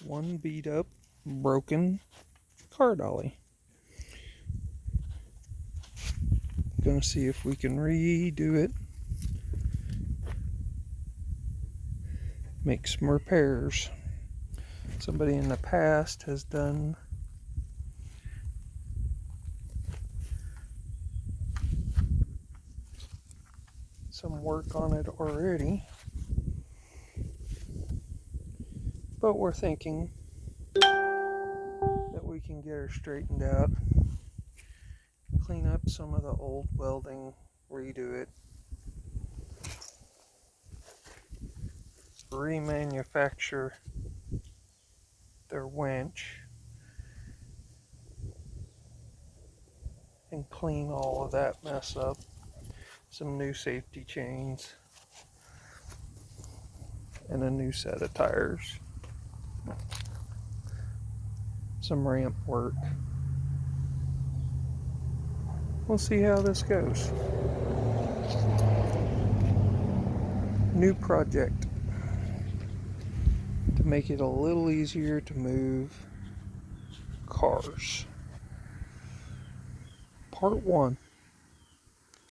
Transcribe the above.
one beat up, broken car dolly. Gonna see if we can redo it, make some repairs. Somebody in the past has done some work on it already, but we're thinking that we can get her straightened out, clean up some of the old welding, redo it, remanufacture their winch, and clean all of that mess up. Some new safety chains and a new set of tires, some ramp work. We'll see how this goes. New project to make it a little easier to move cars. Part 1.